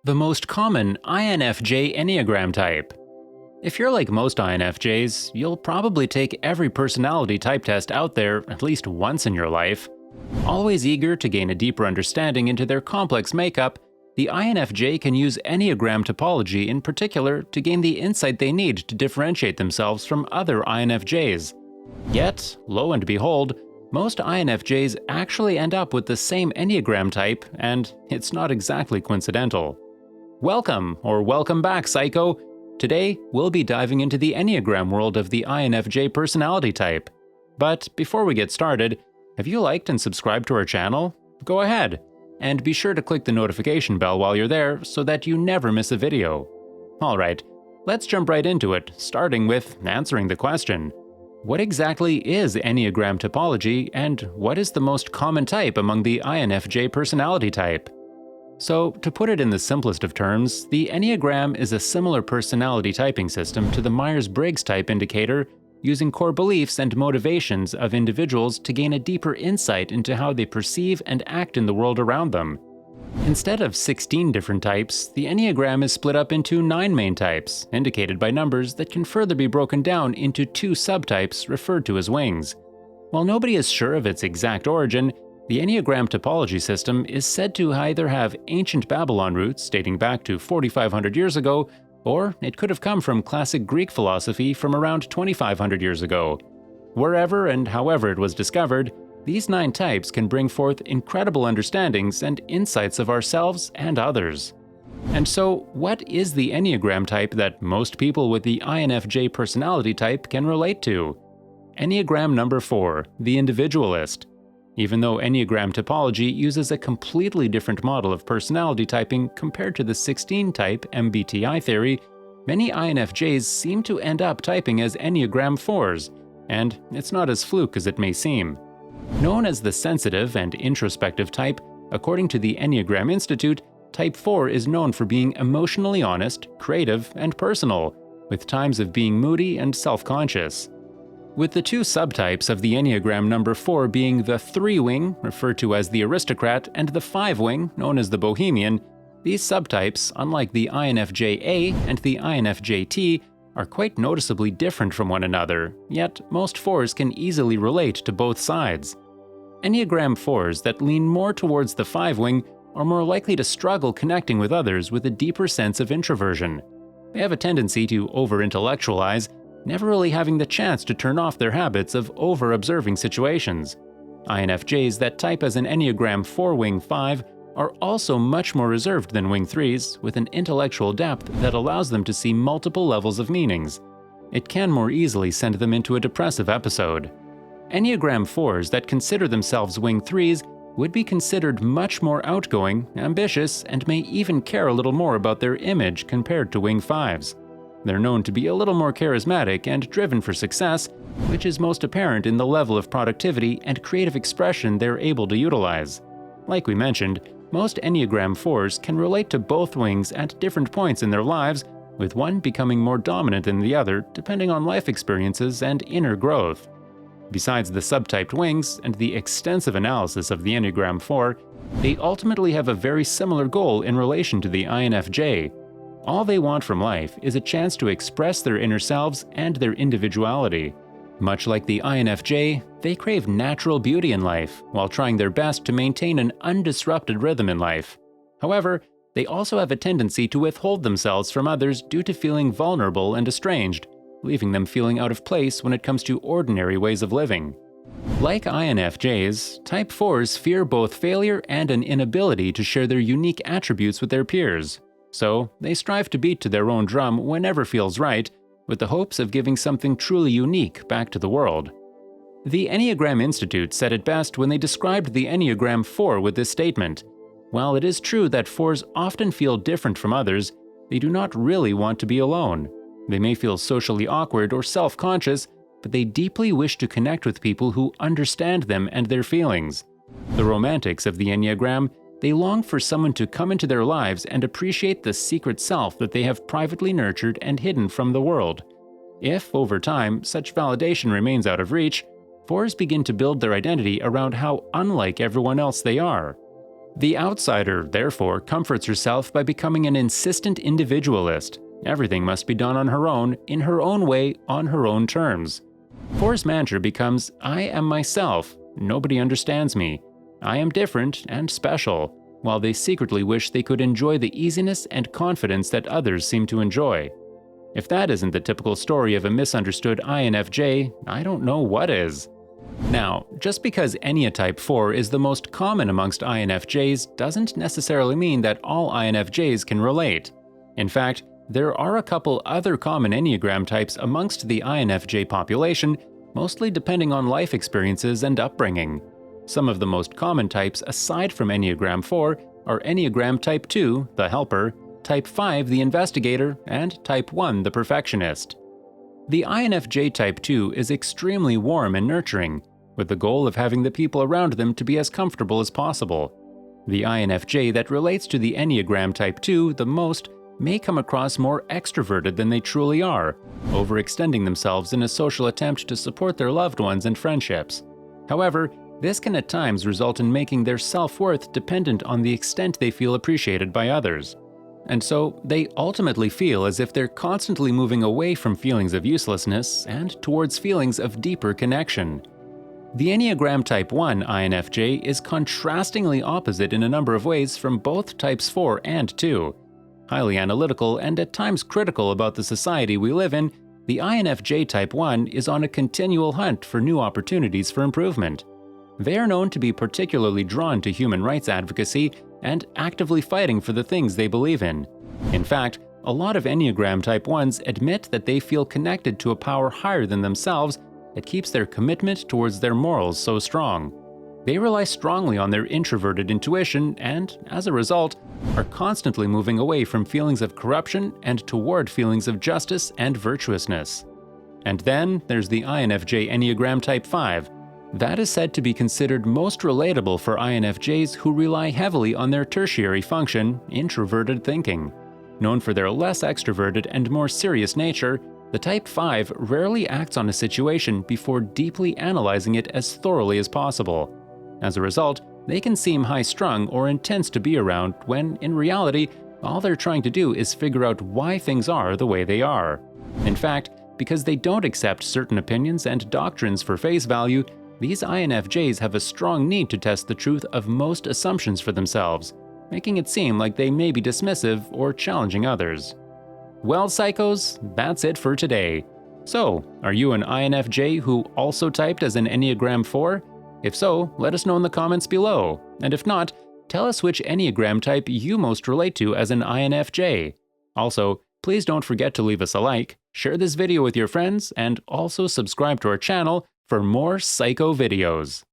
The most common INFJ Enneagram type. If you're like most INFJs, you'll probably take every personality type test out there at least once in your life. Always eager to gain a deeper understanding into their complex makeup, the INFJ can use Enneagram typology in particular to gain the insight they need to differentiate themselves from other INFJs. Yet, lo and behold, most INFJs actually end up with the same Enneagram type, and it's not exactly coincidental. Welcome back, Psycho! Today, we'll be diving into the Enneagram world of the INFJ personality type. But before we get started, have you liked and subscribed to our channel? Go ahead, and be sure to click the notification bell while you're there so that you never miss a video. Alright, let's jump right into it, starting with answering the question. What exactly is Enneagram typology, and what is the most common type among the INFJ personality type? So, to put it in the simplest of terms, the Enneagram is a similar personality typing system to the Myers-Briggs type indicator, using core beliefs and motivations of individuals to gain a deeper insight into how they perceive and act in the world around them. Instead of 16 different types, the Enneagram is split up into 9 main types, indicated by numbers that can further be broken down into 2 subtypes referred to as wings. While nobody is sure of its exact origin, the Enneagram typology system is said to either have ancient Babylon roots dating back to 4,500 years ago, or it could have come from classic Greek philosophy from around 2,500 years ago. Wherever and however it was discovered, these 9 types can bring forth incredible understandings and insights of ourselves and others. And so, what is the Enneagram type that most people with the INFJ personality type can relate to? Enneagram number 4, the individualist. Even though Enneagram typology uses a completely different model of personality typing compared to the 16-type MBTI theory, many INFJs seem to end up typing as Enneagram 4s, and it's not as fluke as it may seem. Known as the sensitive and introspective type, according to the Enneagram Institute, Type 4 is known for being emotionally honest, creative, and personal, with times of being moody and self-conscious. With the 2 subtypes of the Enneagram number 4 being the 3-wing, referred to as the aristocrat, and the 5-wing, known as the bohemian, these subtypes, unlike the INFJ-A and the INFJ-T, are quite noticeably different from one another, yet most 4s can easily relate to both sides. Enneagram 4s that lean more towards the 5-wing are more likely to struggle connecting with others with a deeper sense of introversion. They have a tendency to over-intellectualize, never really having the chance to turn off their habits of over-observing situations. INFJs that type as an Enneagram 4 Wing 5 are also much more reserved than Wing 3s, with an intellectual depth that allows them to see multiple levels of meanings. It can more easily send them into a depressive episode. Enneagram 4s that consider themselves Wing 3s would be considered much more outgoing, ambitious, and may even care a little more about their image compared to Wing 5s. They're known to be a little more charismatic and driven for success, which is most apparent in the level of productivity and creative expression they're able to utilize. Like we mentioned, most Enneagram 4s can relate to both wings at different points in their lives, with one becoming more dominant than the other depending on life experiences and inner growth. Besides the subtyped wings and the extensive analysis of the Enneagram 4, they ultimately have a very similar goal in relation to the INFJ. All they want from life is a chance to express their inner selves and their individuality. Much like the INFJ, they crave natural beauty in life, while trying their best to maintain an undisrupted rhythm in life. However, they also have a tendency to withhold themselves from others due to feeling vulnerable and estranged, leaving them feeling out of place when it comes to ordinary ways of living. Like INFJs, Type 4s fear both failure and an inability to share their unique attributes with their peers. So, they strive to beat to their own drum whenever feels right, with the hopes of giving something truly unique back to the world. The Enneagram Institute said it best when they described the Enneagram 4 with this statement: "While it is true that 4s often feel different from others, they do not really want to be alone. They may feel socially awkward or self-conscious, but they deeply wish to connect with people who understand them and their feelings. The romantics of the Enneagram, they long for someone to come into their lives and appreciate the secret self that they have privately nurtured and hidden from the world. If, over time, such validation remains out of reach, 4s begin to build their identity around how unlike everyone else they are. The outsider, therefore, comforts herself by becoming an insistent individualist. Everything must be done on her own, in her own way, on her own terms. Force majeure becomes, I am myself, nobody understands me. I am different and special, while they secretly wish they could enjoy the easiness and confidence that others seem to enjoy. If that isn't the typical story of a misunderstood INFJ, I don't know what is. Now, just because enneatype 4 is the most common amongst INFJs doesn't necessarily mean that all INFJs can relate. In fact, there are a couple other common enneagram types amongst the INFJ population, mostly depending on life experiences and upbringing. Some of the most common types aside from Enneagram 4 are Enneagram Type 2, the helper, Type 5, the investigator, and Type 1, the perfectionist. The INFJ Type 2 is extremely warm and nurturing, with the goal of having the people around them to be as comfortable as possible. The INFJ that relates to the Enneagram Type 2 the most may come across more extroverted than they truly are, overextending themselves in a social attempt to support their loved ones and friendships. However, this can at times result in making their self-worth dependent on the extent they feel appreciated by others. And so, they ultimately feel as if they're constantly moving away from feelings of uselessness and towards feelings of deeper connection. The Enneagram Type 1 INFJ is contrastingly opposite in a number of ways from both Types 4 and 2. Highly analytical and at times critical about the society we live in, the INFJ Type 1 is on a continual hunt for new opportunities for improvement. They are known to be particularly drawn to human rights advocacy and actively fighting for the things they believe in. In fact, a lot of Enneagram Type 1s admit that they feel connected to a power higher than themselves that keeps their commitment towards their morals so strong. They rely strongly on their introverted intuition and, as a result, are constantly moving away from feelings of corruption and toward feelings of justice and virtuousness. And then there's the INFJ Enneagram Type 5. That is said to be considered most relatable for INFJs who rely heavily on their tertiary function, introverted thinking. Known for their less extroverted and more serious nature, the Type 5 rarely acts on a situation before deeply analyzing it as thoroughly as possible. As a result, they can seem high-strung or intense to be around when, in reality, all they're trying to do is figure out why things are the way they are. In fact, because they don't accept certain opinions and doctrines for face value, these INFJs have a strong need to test the truth of most assumptions for themselves, making it seem like they may be dismissive or challenging others. Well, psychos, that's it for today. So, are you an INFJ who also typed as an Enneagram 4? If so, let us know in the comments below. And if not, tell us which Enneagram type you most relate to as an INFJ. Also, please don't forget to leave us a like, share this video with your friends, and also subscribe to our channel for more psycho videos.